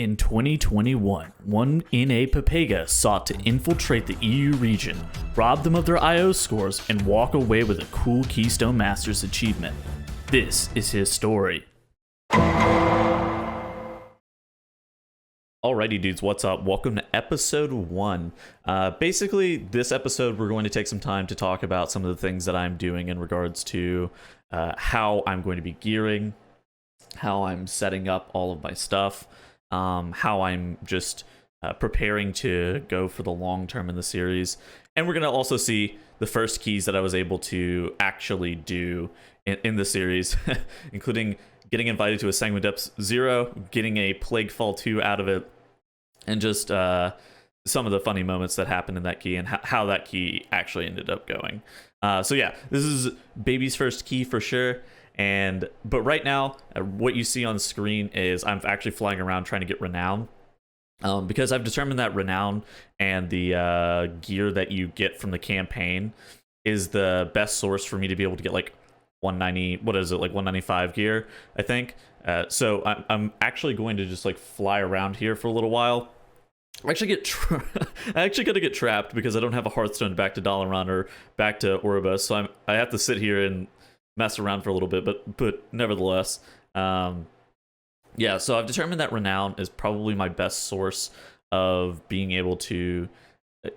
In 2021, one NA Pepega sought to infiltrate the EU region, rob them of their IO scores, and walk away with a cool Keystone Masters achievement. This is his story. Alrighty dudes, what's up? Welcome to episode 1. Basically, this episode we're going to take some time to talk about some of the things that I'm doing in regards to how I'm going to be gearing, how I'm setting up all of my stuff, how I'm just preparing to go for the long term in the series. And we're going to also see the first keys that I was able to actually do in the series, including getting invited to a Sanguine Depth 0, getting a Plague Fall 2 out of it, and just some of the funny moments that happened in that key and how that key actually ended up going. So yeah, this is baby's first key for sure. But right now, what you see on the screen is I'm actually flying around trying to get renown. Because I've determined that renown and the gear that you get from the campaign is the best source for me to be able to get like 190, what is it, like 195 gear, I think. So I'm actually going to just like fly around here for a little while. I actually gotta get trapped because I don't have a Hearthstone back to Dalaran or back to Oribus, so I have to sit here and mess around for a little bit, but nevertheless, yeah, so I've determined that renown is probably my best source of being able to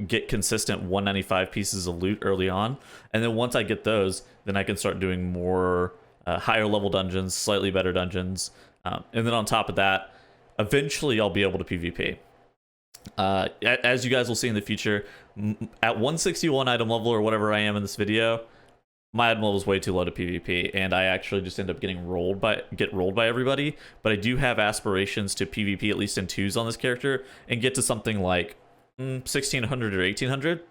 get consistent 195 pieces of loot early on, and then once I get those, then I can start doing more higher level dungeons, slightly better dungeons, and then on top of that, eventually I'll be able to PvP. As you guys will see in the future, at 161 item level or whatever I am in this video, my item level is way too low to PvP, and I actually just end up getting rolled by everybody. But I do have aspirations to PvP at least in 2s on this character and get to something like 1600 or 1800.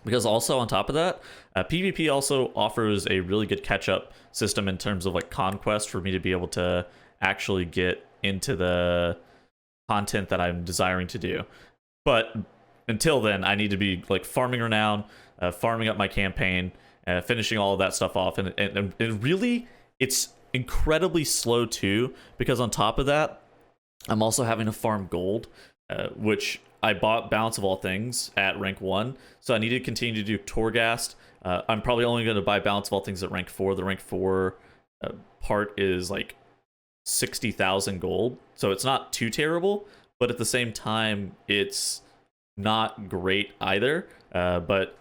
Because also on top of that, PvP also offers a really good catch-up system in terms of like conquest for me to be able to actually get into the content that I'm desiring to do. But until then, I need to be like farming renown, farming up my campaign, finishing all of that stuff off, and really it's incredibly slow too, because on top of that I'm also having to farm gold, which I bought Balance of All Things at rank 1, so I need to continue to do Torghast. I'm probably only going to buy Balance of All Things at rank 4. The rank 4 part is like 60,000 gold, so it's not too terrible, but at the same time it's not great either. But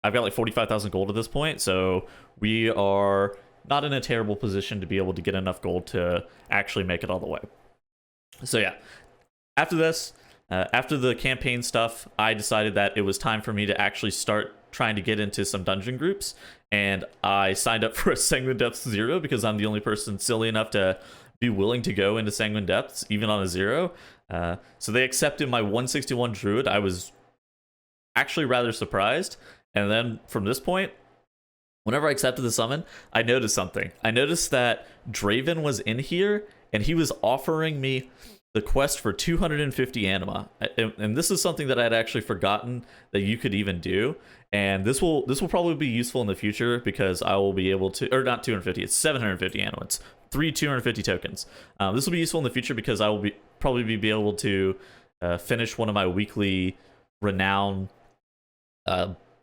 I've got like 45,000 gold at this point, so we are not in a terrible position to be able to get enough gold to actually make it all the way. So yeah, after this, after the campaign stuff, I decided that it was time for me to actually start trying to get into some dungeon groups, and I signed up for a Sanguine Depths 0 because I'm the only person silly enough to be willing to go into Sanguine Depths, even on a 0. So they accepted my 161 Druid. I was actually rather surprised. And then from this point, whenever I accepted the summon, I noticed something. I noticed that Draven was in here, and he was offering me the quest for 250 anima. And this is something that I had actually forgotten that you could even do. And this will probably be useful in the future, because I will be able to, or not 250, it's 750 anima. It's 3 250 tokens. This will be useful in the future because I will probably be able to finish one of my weekly renown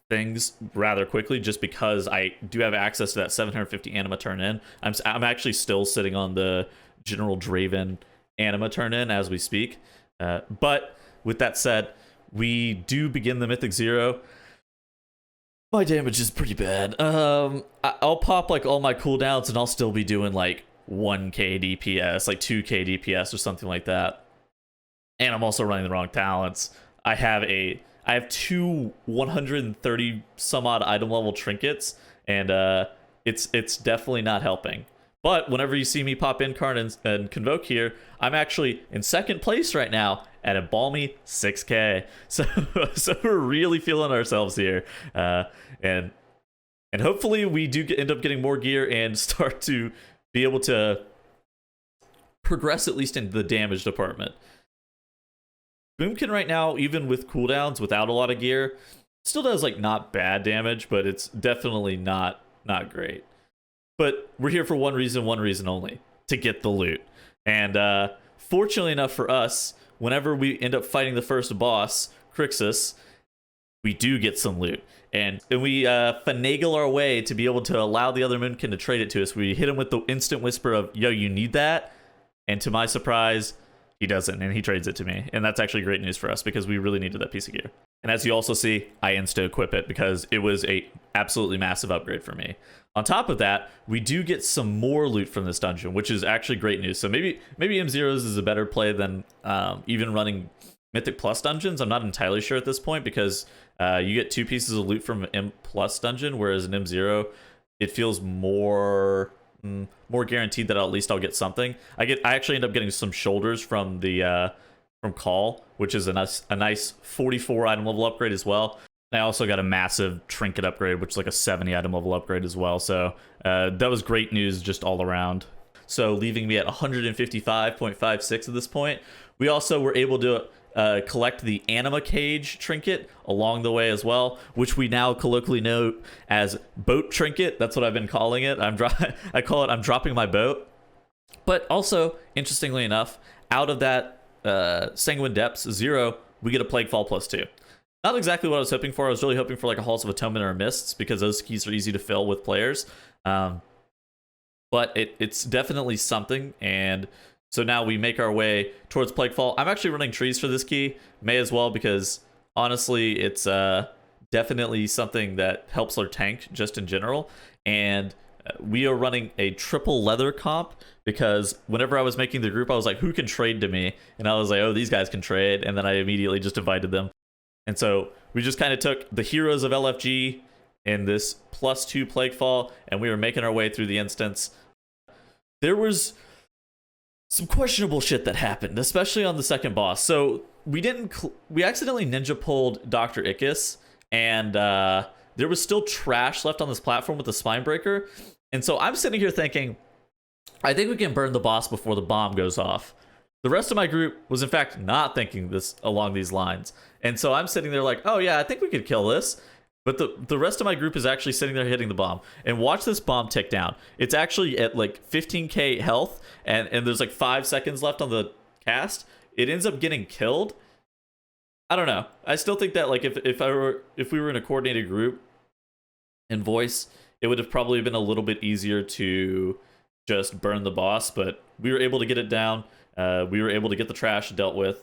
things rather quickly, just because I do have access to that 750 anima turn in. I'm actually still sitting on the general Draven anima turn in as we speak. But with that said, we do begin the Mythic 0. My damage is pretty bad. I'll pop like all my cooldowns and I'll still be doing like 1k DPS, like 2k DPS or something like that. And I'm also running the wrong talents. I have 2 130 some odd item level trinkets, and it's definitely not helping. But whenever you see me pop Incarn and Convoke here, I'm actually in 2nd place right now at a balmy 6k. So we're really feeling ourselves here, and hopefully we do end up getting more gear and start to be able to progress at least into the damage department. Boomkin right now, even with cooldowns, without a lot of gear, still does like not bad damage, but it's definitely not But we're here for one reason only: to get the loot. And fortunately enough for us, whenever we end up fighting the first boss, Crixus, we do get some loot. And we finagle our way to be able to allow the other Moonkin to trade it to us. We hit him with the instant whisper of, yo, you need that? And to my surprise, he doesn't, and he trades it to me. And that's actually great news for us because we really needed that piece of gear. And as you also see, I insta-equip it because it was a absolutely massive upgrade for me. On top of that, we do get some more loot from this dungeon, which is actually great news. So maybe M0s is a better play than even running Mythic Plus dungeons. I'm not entirely sure at this point because you get 2 pieces of loot from an M Plus dungeon, whereas an M0, it feels more guaranteed that at least I'll get something. I actually end up getting some shoulders from the from Call, which is a nice 44 item level upgrade as well. I also got a massive trinket upgrade, which is like a 70 item level upgrade as well. So that was great news just all around. So leaving me at 155.56 at this point. We also were able to collect the Anima Cage trinket along the way as well, which we now colloquially know as boat trinket. That's what I've been calling it. I call it I'm dropping my boat. But also, interestingly enough, out of that Sanguine Depths 0, we get a Plague Fall +2. Not exactly what I was hoping for. I was really hoping for like a Halls of Atonement or a Mists because those keys are easy to fill with players. But it's definitely something, and so now we make our way towards Plague Fall. I'm actually running trees for this key. May as well because honestly, it's definitely something that helps our tank just in general. And we are running a triple leather comp because whenever I was making the group, I was like, who can trade to me? And I was like, oh, these guys can trade. And then I immediately just invited them. And so we just kind of took the heroes of LFG in this +2 Plague Fall, and we were making our way through the instance. There was some questionable shit that happened, especially on the second boss. So we accidentally ninja pulled Dr. Ickis, and there was still trash left on this platform with the spine breaker. And so I'm sitting here thinking, I think we can burn the boss before the bomb goes off. The rest of my group was in fact not thinking this along these lines. And so I'm sitting there like, oh yeah, I think we could kill this. But the rest of my group is actually sitting there hitting the bomb. And watch this bomb tick down. It's actually at like 15k health, and there's like 5 seconds left on the cast. It ends up getting killed. I don't know. I still think that like if we were in a coordinated group in voice, it would have probably been a little bit easier to just burn the boss, but we were able to get it down. We were able to get the trash dealt with.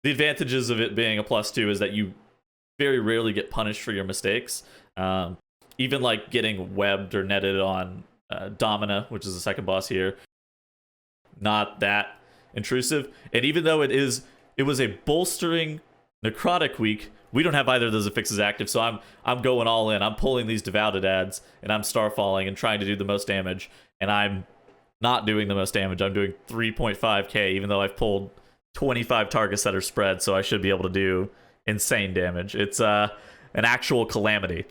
The advantages of it being a +2 is that you very rarely get punished for your mistakes. Even like getting webbed or netted on Domina, which is the second boss here, not that intrusive. And even though it was a bolstering necrotic week, we don't have either of those affixes active, so I'm going all in. I'm pulling these devoted ads, and I'm starfalling and trying to do the most damage, and I'm not doing the most damage. I'm doing 3.5k, even though I've pulled 25 targets that are spread, so I should be able to do insane damage. It's an actual calamity.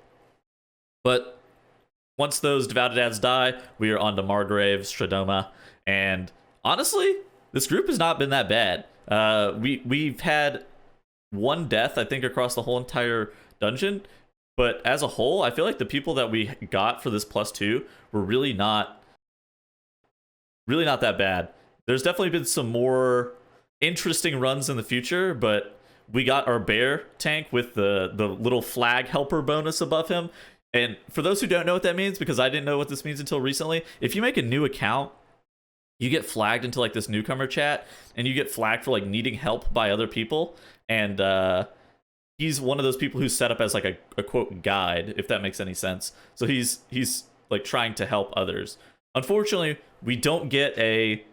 But once those devoted ads die, we are on to Margrave, Stradoma, and honestly, this group has not been that bad. We've had one death, I think, across the whole entire dungeon, but as a whole, I feel like the people that we got for this +2 were really not that bad. There's definitely been some more interesting runs in the future, but we got our bear tank with the little flag helper bonus above him. And for those who don't know what that means, because I didn't know what this means until recently, if you make a new account, you get flagged into like this newcomer chat, and you get flagged for like needing help by other people. And he's one of those people who's set up as like a quote guide, if that makes any sense. So he's like trying to help others. Unfortunately, we don't get anything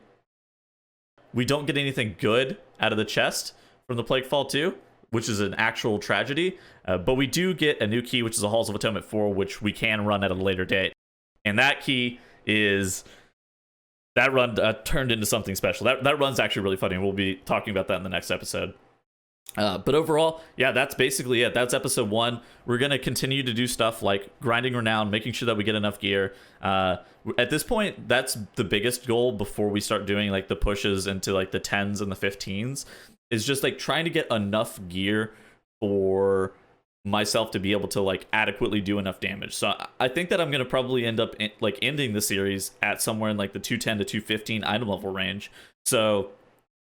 good out of the chest from the Plague Fall 2, which is an actual tragedy. But we do get a new key, which is a Halls of Atonement 4, which we can run at a later date. And that key is... that run turned into something special. That run's actually really funny, and we'll be talking about that in the next episode. But overall, yeah, that's basically it. That's episode 1. We're going to continue to do stuff like grinding renown, making sure that we get enough gear. At this point, that's the biggest goal before we start doing like the pushes into like the 10s and the 15s, is just like trying to get enough gear for myself to be able to like adequately do enough damage. So I think that I'm going to probably end up like ending the series at somewhere in like the 210 to 215 item level range. So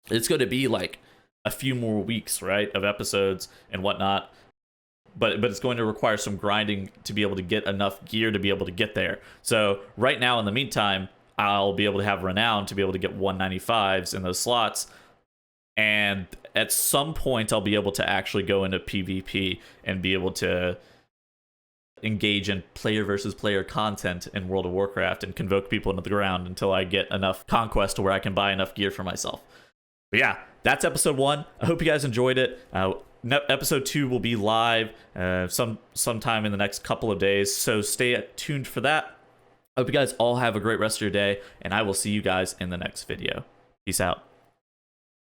it's going to be like a few more weeks, right, of episodes and whatnot. But it's going to require some grinding to be able to get enough gear to be able to get there. So right now, in the meantime, I'll be able to have renown to be able to get 195s in those slots. And at some point, I'll be able to actually go into PvP and be able to engage in player versus player content in World of Warcraft and convoke people into the ground until I get enough conquest to where I can buy enough gear for myself. But yeah, that's episode 1. I hope you guys enjoyed it. Episode 2 will be live sometime in the next couple of days, so stay tuned for that. I hope you guys all have a great rest of your day, and I will see you guys in the next video. Peace out.